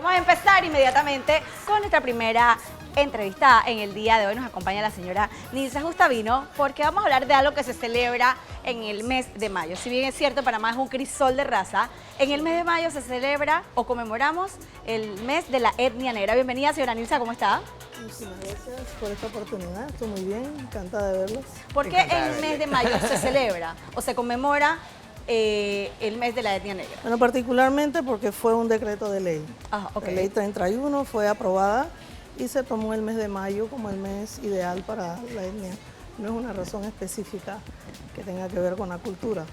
vamos a empezar inmediatamente con nuestra primera entrevistada. En el día de hoy nos acompaña la señora Nilsa Gustavino porque vamos a hablar de algo que se celebra en el mes de mayo. Si bien es cierto, Panamá es un crisol de raza, en el mes de mayo se celebra o conmemoramos el mes de la etnia negra. Bienvenida, señora Nilsa, ¿cómo está? Muchísimas gracias por esta oportunidad, estoy muy bien, encantada de verlos. ¿Por qué en el mes de mayo se celebra o se conmemora el mes de la etnia negra? Bueno, particularmente porque fue un decreto de ley. Ok. La ley 31 fue aprobada y se tomó el mes de mayo como el mes ideal para la etnia. No es una razón específica que tenga que ver con la cultura.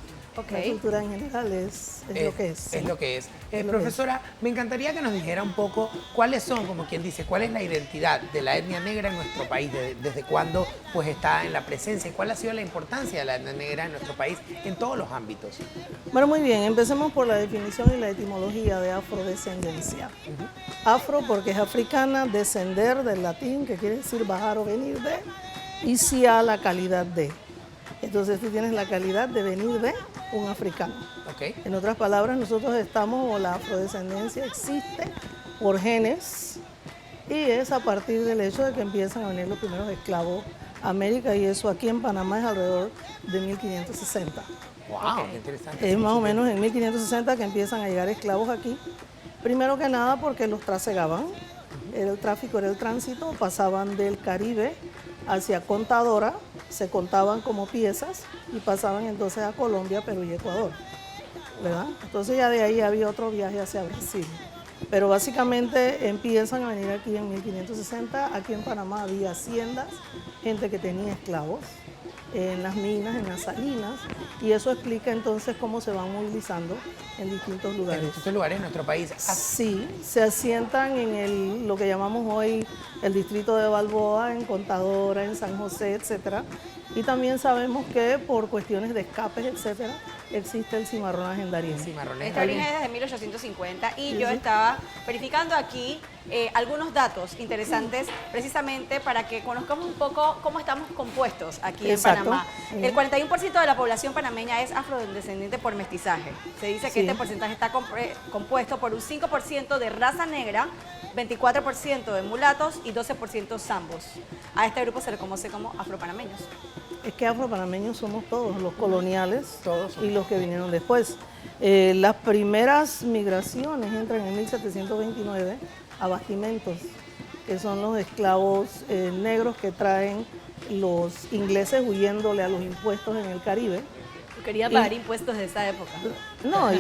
La cultura en general es lo que es. Es lo que es. Profesora, me encantaría que nos dijera un poco cuáles son, como quien dice, cuál es la identidad de la etnia negra en nuestro país, desde cuándo pues está en la presencia y cuál ha sido la importancia de la etnia negra en nuestro país en todos los ámbitos. Bueno, muy bien, empecemos por la definición y la etimología de afrodescendencia. Afro porque es africana, descender del latín, que quiere decir bajar o venir de, y cia la calidad de. Entonces tú tienes la calidad de venir de un africano. En otras palabras, nosotros estamos, o la afrodescendencia existe por genes, y es a partir del hecho de que empiezan a venir los primeros esclavos a América, y eso aquí en Panamá es alrededor de 1560. ¡Wow! Qué interesante. Es más o menos en 1560 que empiezan a llegar esclavos aquí. Primero que nada porque los trasegaban, era el tráfico, era el tránsito, pasaban del Caribe hacia Contadora, se contaban como piezas y pasaban entonces a Colombia, Perú y Ecuador, ¿verdad? Entonces ya de ahí había otro viaje hacia Brasil. Pero básicamente empiezan a venir aquí en 1560, aquí en Panamá había haciendas, gente que tenía esclavos, en las minas, en las salinas, y eso explica entonces cómo se van movilizando en distintos lugares. En distintos lugares de nuestro país. Sí, se asientan en lo que llamamos hoy el distrito de Balboa, en Contadora, en San José, etcétera. Y también sabemos que por cuestiones de escapes, etcétera, existe el cimarronaje en Darién. Este origen es desde 1850 y yo estaba verificando aquí algunos datos interesantes precisamente para que conozcamos un poco cómo estamos compuestos aquí en Panamá. El 41% de la población panameña es afrodescendiente por mestizaje. Se dice que este porcentaje está compuesto por un 5% de raza negra, 24% de mulatos y 12% zambos. A este grupo se le conoce como afropanameños. Es que afropanameños somos todos, los coloniales y los que vinieron después. Las primeras migraciones entran en 1729 a Bastimentos, que son los esclavos negros que traen los ingleses huyéndole a los impuestos en el Caribe. Quería pagar impuestos de esa época. No,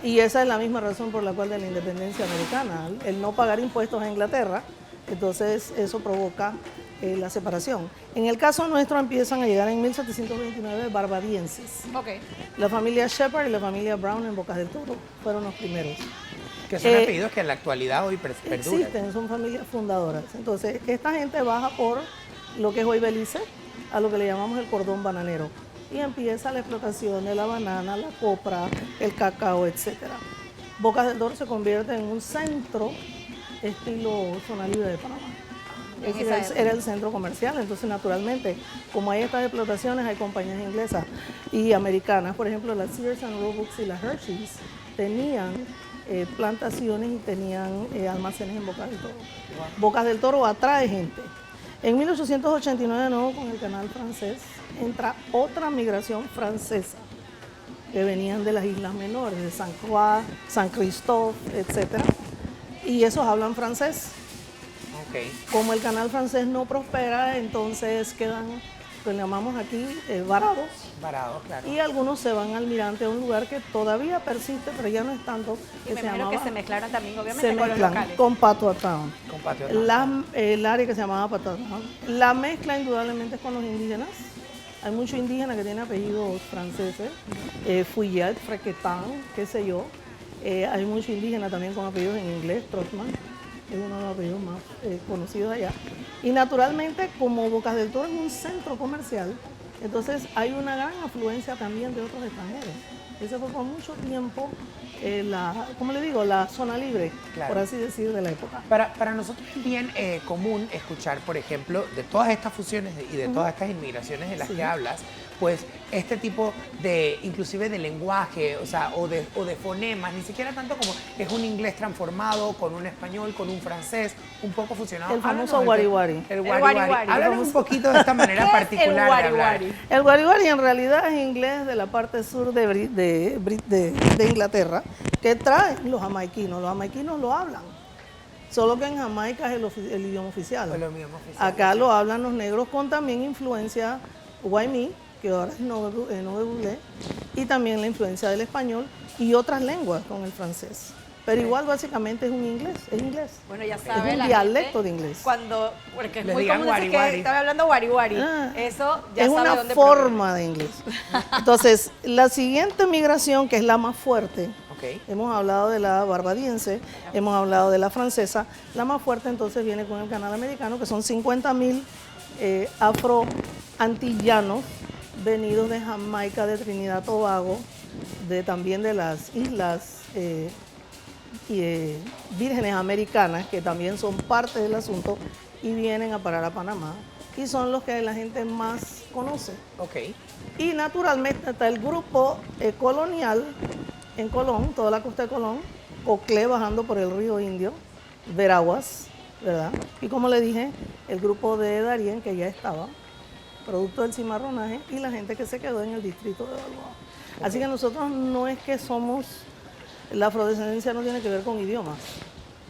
y esa es la misma razón por la cual de la independencia americana, el no pagar impuestos a Inglaterra, entonces eso provoca la separación. En el caso nuestro empiezan a llegar en 1729 barbadienses. La familia Shepard y la familia Brown en Bocas del Toro fueron los primeros. Que son apellidos que en la actualidad hoy perduran. Existen, son familias fundadoras. Entonces, esta gente baja por lo que es hoy Belice, a lo que le llamamos el cordón bananero. Y empieza la explotación de la banana, la copra, el cacao, etcétera. Bocas del Toro se convierte en un centro estilo zona libre de Panamá. Era el centro comercial, entonces naturalmente, como hay estas explotaciones, hay compañías inglesas y americanas, por ejemplo, las Sears and Roebuck y las Hershey's tenían plantaciones y tenían almacenes en Bocas del Toro. Bocas del Toro atrae gente. En 1889, de nuevo, con el canal francés, entra otra migración francesa que venían de las islas menores, de San Croix, San Christophe, etc. Y esos hablan francés. Como el canal francés no prospera, entonces quedan, lo llamamos aquí, varados. Varados, claro. Y algunos se van al Almirante, a un lugar que todavía persiste, pero ya no es tanto. Y me imagino que se mezclaron también, obviamente, se con los locales. Con Patuatán. El área que se llamaba Patuatán. La mezcla indudablemente es con los indígenas. Hay muchos indígenas que tienen apellidos franceses. Fouillet, Frequetan, qué sé yo. Hay muchos indígenas también con apellidos en inglés, Trotman. Es uno de los apellidos más conocidos allá. Y naturalmente, como Bocas del Toro es un centro comercial, entonces hay una gran afluencia también de otros extranjeros. Ese fue por mucho tiempo ¿cómo le digo? La zona libre, por así decir, de la época. Para nosotros es bien común escuchar, por ejemplo, de todas estas fusiones y de todas estas inmigraciones de las que hablas, pues este tipo de, inclusive de lenguaje, o sea, o de fonemas, ni siquiera tanto como es un inglés transformado con un español, con un francés, un poco fusionado. El famoso Háblanos wari-wari. El wari-wari. Háblanos un poquito de esta manera ¿Qué es particular el de hablar. wari-wari? El wari-wari en realidad es inglés de la parte sur de Inglaterra, que traen los jamaiquinos. Los jamaiquinos lo hablan, solo que en Jamaica es el idioma oficial. Pues lo mismo oficial. Acá lo hablan los negros con también influencia Guaymi, que ahora es Novedoulé, y también la influencia del español y otras lenguas con el francés. Pero igual básicamente es un inglés, es inglés. Bueno, ya Es sabe un la dialecto gente de inglés. Cuando, porque es Les muy digan común decir wari-wari. que estaba hablando wari-wari. Ah, Eso ya es sabe una dónde forma de inglés. Entonces, la siguiente migración, que es la más fuerte, Ok. hemos hablado de la barbadiense, hemos hablado de la francesa, la más fuerte entonces viene con el canal americano, que son 50.000 afro-antillanos venidos de Jamaica, de Trinidad Tobago, también de las islas vírgenes americanas, que también son parte del asunto, y vienen a parar a Panamá, y son los que la gente más conoce. Ok. Y naturalmente está el grupo colonial en Colón, toda la costa de Colón, Coclé bajando por el río Indio, Veraguas, ¿verdad? Y como le dije, el grupo de Darién, que ya estaba, producto del cimarronaje, y la gente que se quedó en el distrito de Balboa. Así que nosotros no es que somos, la afrodescendencia no tiene que ver con idiomas,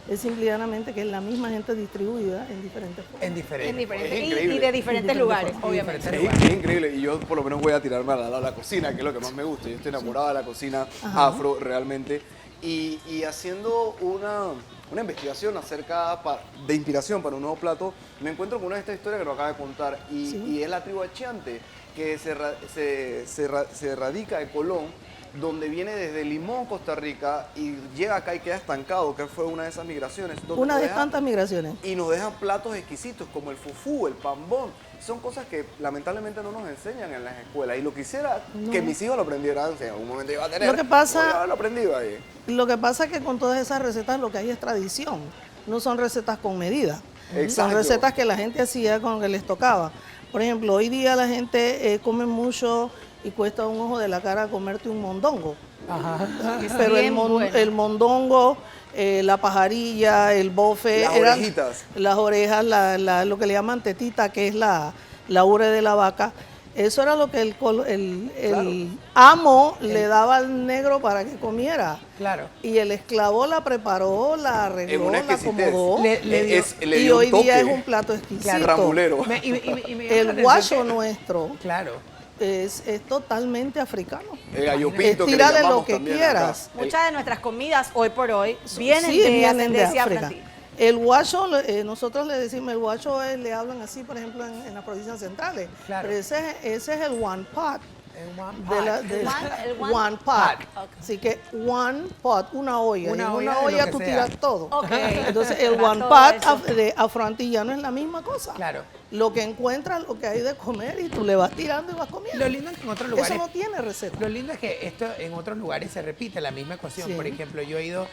es simplemente que es la misma gente distribuida en diferentes formas. En diferente. Es increíble. y de diferentes lugares, formas, y obviamente. diferentes Es, es increíble y yo por lo menos voy a tirarme a la cocina, que es lo que más me gusta. Yo estoy enamorado de la cocina afro realmente y haciendo una investigación acerca de inspiración para un nuevo plato, me encuentro con una de estas historias que nos acaba de contar y es la tribu Achiante, que se radica de Colón, donde viene desde Limón, Costa Rica, y llega acá y queda estancado, que fue una de esas migraciones. donde Una nos de deja- tantas migraciones. Y nos dejan platos exquisitos como el fufú, el pambón. Son cosas que lamentablemente no nos enseñan en las escuelas. Y lo quisiera que mis hijos lo aprendieran, si en algún momento iba a tener. Lo que pasa- voy a haberlo aprendido ahí. Lo que pasa es que con todas esas recetas lo que hay es tradición, no son recetas con medida. Son Exacto. recetas que la gente hacía con lo que les tocaba. Por ejemplo, hoy día la gente come mucho y cuesta un ojo de la cara comerte un mondongo. Pero bien bueno. el mondongo, la pajarilla, el bofe, Las eran orejitas. las orejas, lo que le llaman tetita, que es la ure de la vaca. Eso era lo que el amo le daba al negro para que comiera. Claro. Y el esclavo la preparó, la Es arregló, una la exquisitez. acomodó. Le Y dio un hoy día es toque. un plato exquisito. Rambulero. Me llama la El atención guacho que- nuestro Claro. es totalmente africano. El gallo pinto que le Tírale llamamos lo que también quieras. acá. Muchas de nuestras comidas hoy por hoy vienen Sí, de vienen de ascendencia África. afroantí. El guacho, nosotros le decimos, el guacho le hablan así, por ejemplo, en las provincias centrales. Claro. Pero ese es el one pot. El one De la- pot. de- El one pot. pot. Así que one pot, una olla. Una y en olla una de lo olla que tú sea. tiras todo. Ok. Entonces el Para one todo pot eso. de afroantillano es la misma cosa. Claro. Lo que encuentras, lo que hay de comer y tú le vas tirando y vas comiendo. Lo lindo es que en otros lugares... Eso no tiene receta. Lo lindo es que esto en otros lugares se repite la misma ecuación. Sí. Por ejemplo, yo he ido,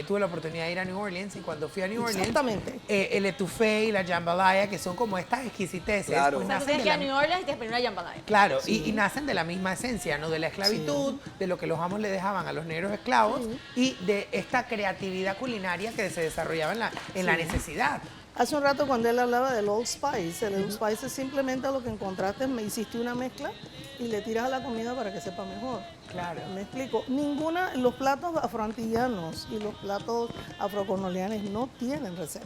tuve la oportunidad de ir a New Orleans y cuando fui a New Orleans, Exactamente. el etouffee y la jambalaya, que son como estas exquisiteces, Claro. pues O sea, tú nacen tienes de que ir a la- New Orleans y te esperas una jambalaya. Claro, y nacen de la misma esencia, ¿no? De la esclavitud, de lo que los amos le dejaban a los negros esclavos y de esta creatividad culinaria que se desarrollaba en la necesidad. Hace un rato cuando él hablaba del Old Spice, el Old Spice es simplemente lo que encontraste, me hiciste una mezcla y le tiras a la comida para que sepa mejor. Claro. Me explico, los platos afroantillanos y los platos afrocoloniales no tienen receta.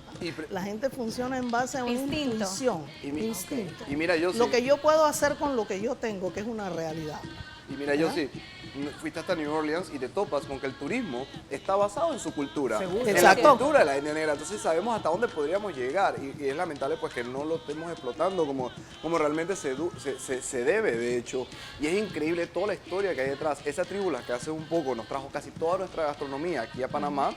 La gente funciona en base a una Instinto. intuición, Y mi- instinto. Y mira, yo Lo sí. que yo puedo hacer con lo que yo tengo, que es una realidad. Y mira, yo sí, fuiste hasta New Orleans y te topas con que el turismo está basado en su cultura, Seguro. en Exacto. la cultura de la etnia negra. Entonces sabemos hasta dónde podríamos llegar y es lamentable pues que no lo estemos explotando como realmente se debe, de hecho. Y es increíble toda la historia que hay detrás. Esa tribu, la que hace un poco nos trajo casi toda nuestra gastronomía aquí a Panamá,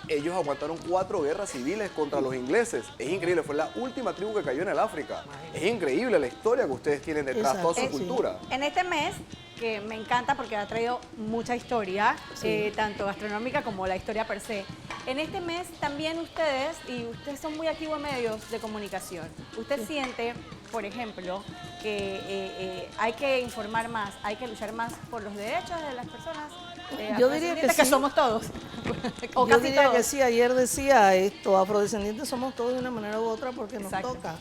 ellos aguantaron 4 guerras civiles contra los ingleses. Es increíble, fue la última tribu que cayó en el África. Es increíble la historia que ustedes tienen detrás, toda su Exacto. cultura. En este mes, que me encanta porque ha traído mucha historia, tanto gastronómica como la historia per se. En este mes también ustedes son muy activos en medios de comunicación. Usted siente, por ejemplo, que hay que informar más, hay que luchar más por los derechos de las personas. Yo diría que sí. somos todos. O Yo casi diría todos. que sí, ayer decía esto, afrodescendientes somos todos de una manera u otra porque nos Exacto. toca.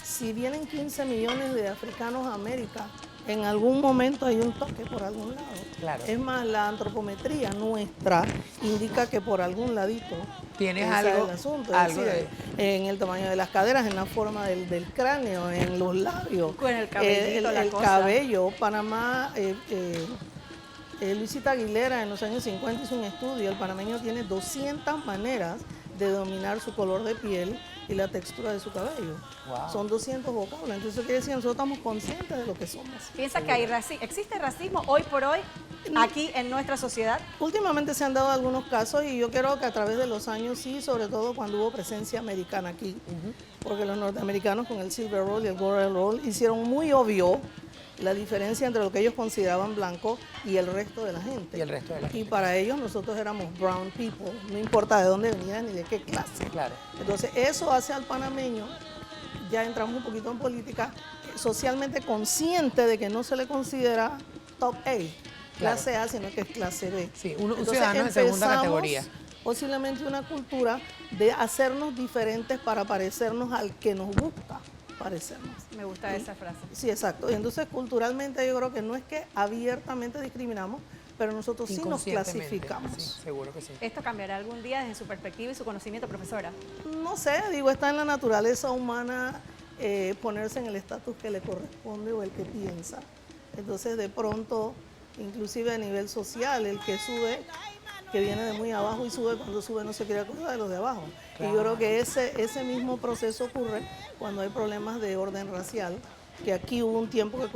Si vienen 15 millones de africanos a América, en algún momento hay un toque por algún lado. Claro. Es más, la antropometría nuestra indica que por algún ladito Tienes ese algo- es el asunto. algo es decir, en el tamaño de las caderas, en la forma del cráneo, en los labios, Con el cabellito, la el cosa. cabello. Panamá, Luisita Aguilera en los años 50 hizo un estudio. El panameño tiene 200 maneras de dominar su color de piel y la textura de su cabello. Wow. Son 200 vocablos. Entonces eso quiere decir que nosotros estamos conscientes de lo que somos. ¿Piensa que hay existe racismo hoy por hoy aquí en nuestra sociedad? Últimamente se han dado algunos casos y yo creo que a través de los años sí, sobre todo cuando hubo presencia americana aquí, porque los norteamericanos con el Silver Roll y el Gold Roll hicieron muy obvio la diferencia entre lo que ellos consideraban blanco y el resto de la gente. Y el resto de la Y para ellos nosotros éramos brown people, no importa de dónde venían ni de qué clase. Claro. Entonces eso hace al panameño, ya entramos un poquito en política, socialmente consciente de que no se le considera top A, clase A, sino que es clase B. Sí, un Entonces, ciudadano de segunda empezamos categoría. Posiblemente una cultura de hacernos diferentes para parecernos al que nos gusta parecernos. Me gusta esa frase. Sí, exacto. Y entonces culturalmente yo creo que no es que abiertamente discriminamos, pero nosotros sí nos Inconscientemente, clasificamos. sí, seguro que sí. ¿Esto cambiará algún día desde su perspectiva y su conocimiento, profesora? No sé, digo, está en la naturaleza humana ponerse en el estatus que le corresponde o el que piensa. Entonces, de pronto, inclusive a nivel social, el que sube, que viene de muy abajo y sube, cuando sube no se quiere acordar de los de abajo. Claro. Y yo creo que ese mismo proceso ocurre cuando hay problemas de orden racial, que aquí hubo un tiempo que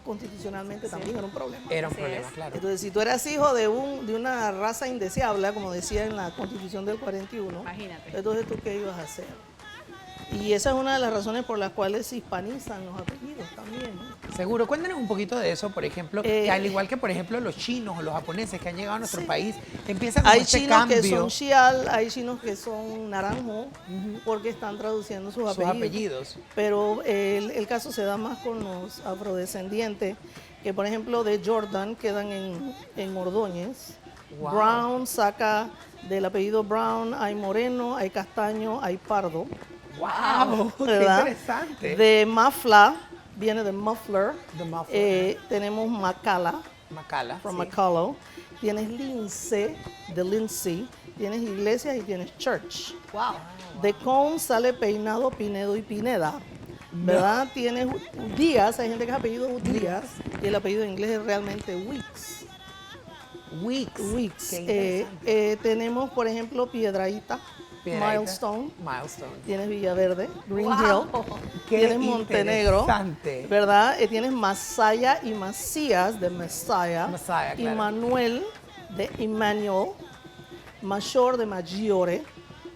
constitucionalmente también era un problema. Era un Así problema, es. claro. Entonces, si tú eras hijo de una raza indeseable, como decía en la Constitución del 41, Imagínate. entonces tú qué ibas a hacer. Y esa es una de las razones por las cuales se hispanizan los apellidos también, ¿no? Seguro. Cuéntanos un poquito de eso, por ejemplo, que al igual que, por ejemplo, los chinos o los japoneses que han llegado a nuestro país, empiezan con Hay este chinos cambio. que son xial, hay chinos que son naranjo, porque están traduciendo sus Sus apellidos. apellidos. Pero el caso se da más con los afrodescendientes, que por ejemplo de Jordan quedan en Ordóñez. Wow. Brown saca del apellido Brown, hay moreno, hay castaño, hay pardo. ¡Wow! ¡Qué ¿Verdad? interesante! De Mafla, viene de muffler. The muffler. Tenemos Macala, Macala. from sí. Macalo. Tienes Lince, de Lindsay. Tienes Iglesias y tienes Church. Wow. De Con sale Peinado, Pinedo y Pineda. ¿Verdad? Tienes Díaz, hay gente que es apellido Díaz y el apellido en inglés es realmente Weeks. Weeks. Weeks. Qué interesante. Tenemos, por ejemplo, Piedraíta, Piedrahíta. Milestone. Milestone. Tienes Villaverde, Green Wow. Hill. Qué Tienes Montenegro, interesante. ¿verdad? Tienes Masaya y Macías de Messiah. Messiah, y claro. Manuel de Emmanuel. Mayor de Maggiore,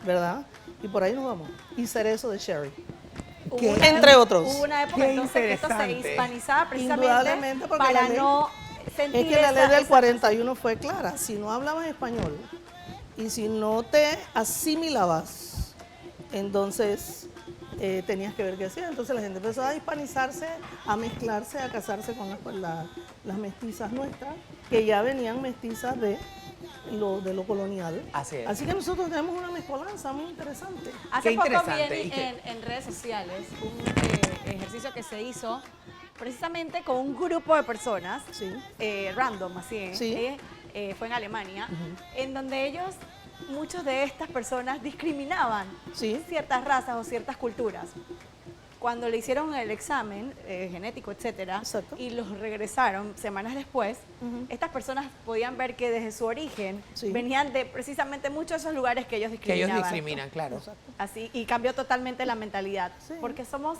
¿verdad? Y por ahí nos vamos. Y Cerezo de Sherry. Qué- Entre otros. Hubo una época Qué entonces que esto se interesante. hispanizaba Indudablemente, precisamente porque para la ley- no sentir Es que la ley esa- del esa- 41 fue clara. Si no hablabas español y si no te asimilabas, entonces tenías que ver qué hacías. Entonces la gente empezó a hispanizarse, a mezclarse, a casarse con las mestizas nuestras, que ya venían mestizas de lo colonial. Así es. Así que nosotros tenemos una mezcolanza muy interesante. Hace Qué poco interesante, vi ¿y qué? en redes sociales un ejercicio que se hizo precisamente con un grupo de personas, Sí. random, así, Sí. fue en Alemania, en donde ellos, muchos de estas personas discriminaban Sí. ciertas razas o ciertas culturas. Cuando le hicieron el examen genético, etcétera, Exacto. y los regresaron semanas después, Ujú. estas personas podían ver que desde su origen Sí. venían de precisamente muchos de esos lugares que ellos Que ellos discriminaban. discriminan, claro. Exacto. Así, y cambió totalmente la mentalidad, Sí. porque somos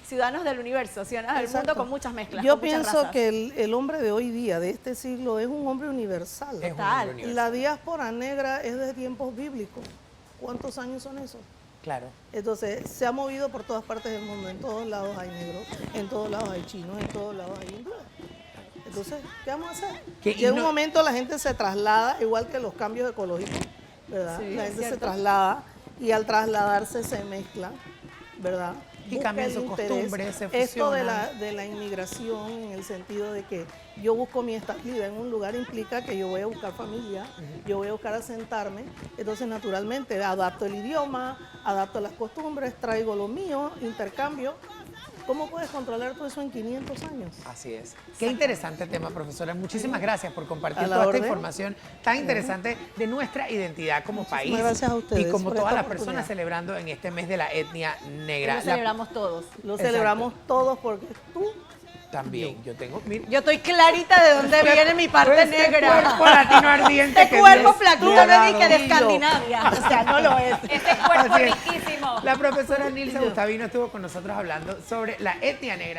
ciudadanos del universo, ciudadanos del Exacto. mundo con muchas mezclas. Yo con muchas pienso razas. que el hombre de hoy día, de este siglo, es un hombre universal. Es un Total. hombre Y universal. la diáspora negra es de tiempos bíblicos. ¿Cuántos años son esos? Claro. Entonces, se ha movido por todas partes del mundo. En todos lados hay negros, en todos lados hay chinos, en todos lados hay hindúes. Entonces, ¿qué vamos a hacer? Que- y Llega un no- momento, la gente se traslada, igual que los cambios ecológicos, ¿verdad? Sí, La es gente se cierto. traslada y al trasladarse se mezcla, ¿verdad? busca cambian el sus interés. costumbres, se Esto de fusionan. la inmigración, en el sentido de que yo busco mi estabilidad en un lugar, implica que yo voy a buscar familia, yo voy a buscar asentarme, entonces naturalmente adapto el idioma, adapto las costumbres, traigo lo mío, intercambio. ¿Cómo puedes controlar todo eso en 500 años? Así es. Qué interesante tema, profesora. Muchísimas gracias por compartir A la toda esta orden. información tan interesante de nuestra identidad como país. gracias a ustedes y como por todas esta las personas oportunidad. celebrando en este mes de la etnia negra. Lo celebramos todos. Lo Exacto. celebramos todos porque tú También, yo tengo... mira, Yo estoy clarita de dónde viene mi parte este negra. cuerpo latino ardiente Este que cuerpo Dios flacudo dorado. de que de Y yo. Escandinavia. O sea, no lo es. Ese cuerpo Así es. riquísimo. La profesora Nilsa Gustavino estuvo con nosotros hablando sobre la etnia negra.